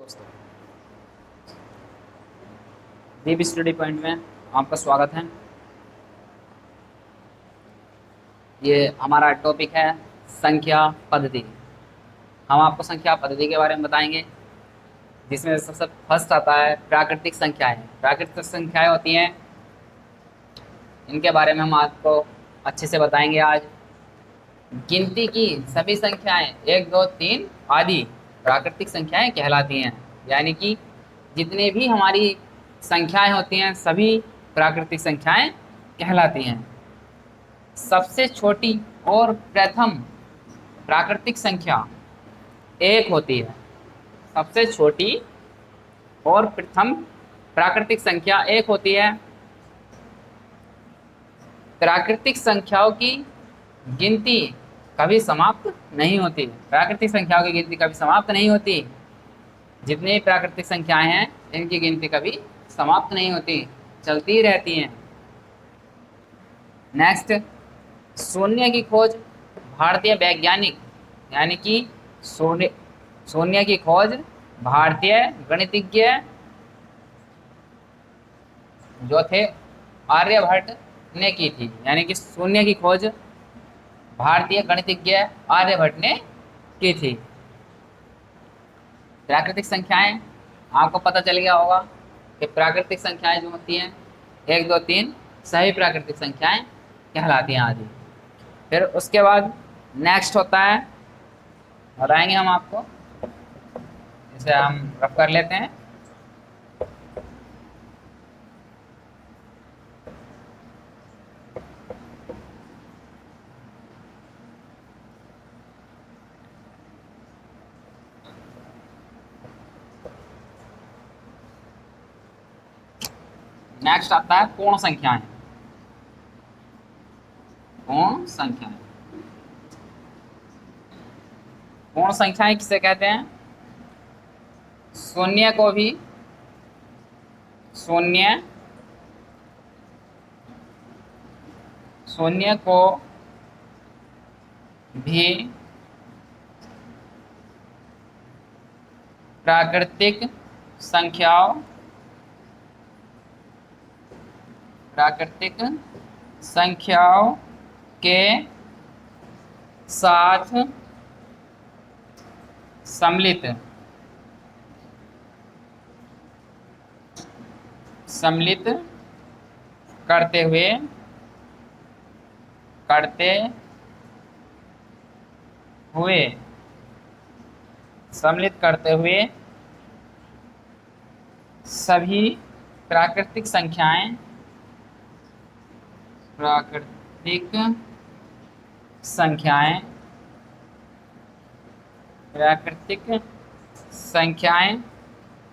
दोस्तों, दीप study point में आपका स्वागत है। ये हमारा टॉपिक है संख्या पद्धति। हम आपको संख्या पद्धति के बारे में बताएंगे, जिसमें सबसे फर्स्ट आता है प्राकृतिक संख्याएं। प्राकृतिक संख्याएं होती हैं, इनके बारे में हम आपको अच्छे से बताएंगे आज। गिनती की सभी संख्याएं 1, 2, 3 आदि प्राकृतिक संख्याएं कहलाती हैं। यानी कि जितने भी हमारी संख्याएं होती हैं सभी प्राकृतिक संख्याएं कहलाती हैं। सबसे छोटी और प्रथम प्राकृतिक संख्या 1 होती है। सबसे छोटी और प्रथम प्राकृतिक संख्या 1 होती है। प्राकृतिक संख्याओं की गिनती कभी समाप्त नहीं होती। प्राकृतिक संख्याओं की गिनती कभी समाप्त नहीं होती। जितनी भी प्राकृतिक संख्याएं हैं इनकी गिनती कभी समाप्त नहीं होती, चलती रहती हैं। नेक्स्ट, शून्य की खोज भारतीय वैज्ञानिक यानी कि शून्य की खोज भारतीय गणितज्ञ जो थे आर्यभट्ट ने की थी। यानी कि शून्य की खोज भारतीय गणितज्ञ आर्यभट्ट ने की थी। प्राकृतिक संख्याएं आपको पता चल गया होगा कि प्राकृतिक संख्याएं जो होती हैं 1, 2, 3 सही प्राकृतिक संख्याएं कहलाती हैं आदि। फिर उसके बाद नेक्स्ट होता है, बताएंगे हम आपको, इसे हम रफ कर लेते हैं। नेक्स्ट आता है पूर्ण संख्याएं। पूर्ण संख्याएं, पूर्ण संख्याएं किसे कहते हैं? शून्य को भी प्राकृतिक संख्याओं के साथ सम्मिलित करते हुए सभी प्राकृतिक संख्याएं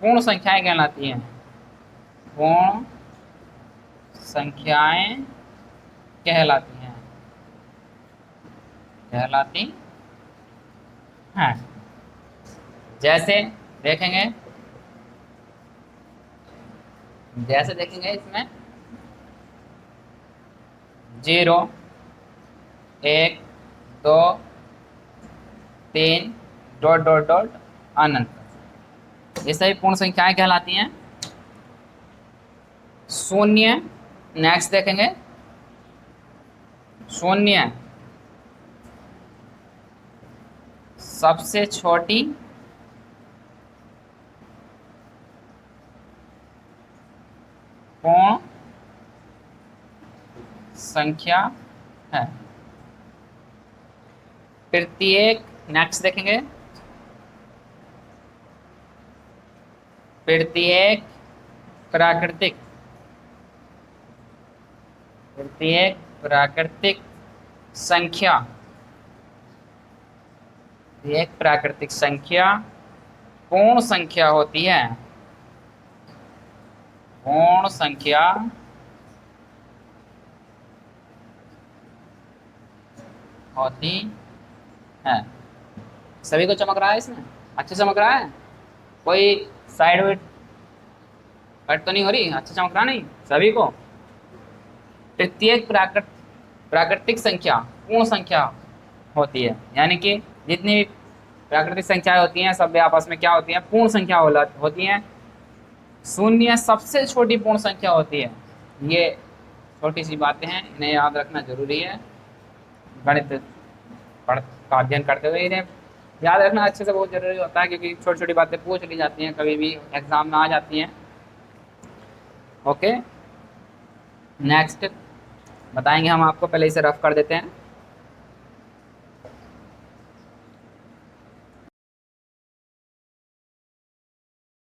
पूर्ण संख्याएं कहलाती हैं। पूर्ण संख्याएं कहलाती हैं। जैसे देखेंगे इसमें 0, 1, 2, 3 ... अनंत, ये सभी पूर्ण संख्याएं कहलाती हैं। शून्य, नेक्स्ट देखेंगे, शून्य सबसे छोटी पूर्ण संख्या है। प्रत्येक, नेक्स्ट देखेंगे, प्रत्येक प्राकृतिक संख्या पूर्ण संख्या होती है। पूर्ण संख्या होती है। सभी को चमक रहा है? इसमें अच्छे चमक रहा है? कोई साइड वेट कट तो नहीं हो रही? अच्छा चमक रहा नहीं सभी को? प्रत्येक प्राकृतिक संख्या पूर्ण संख्या होती है। यानी कि जितनी भी प्राकृतिक संख्याएं होती हैं सब आपस में क्या होती हैं, पूर्ण संख्या होती हैं। शून्य सबसे छोटी पूर्ण संख्या होती है। ये छोटी सी बातें हैं, इन्हें याद रखना जरूरी है। गणित पढ़ का अध्ययन करते हुए इन्हें याद रखना अच्छे से बहुत जरूरी होता है, क्योंकि छोटी छोटी बातें पूछ ली जाती हैं, कभी भी एग्जाम में आ जाती हैं। ओके, नेक्स्ट बताएंगे हम आपको, पहले इसे रफ कर देते हैं।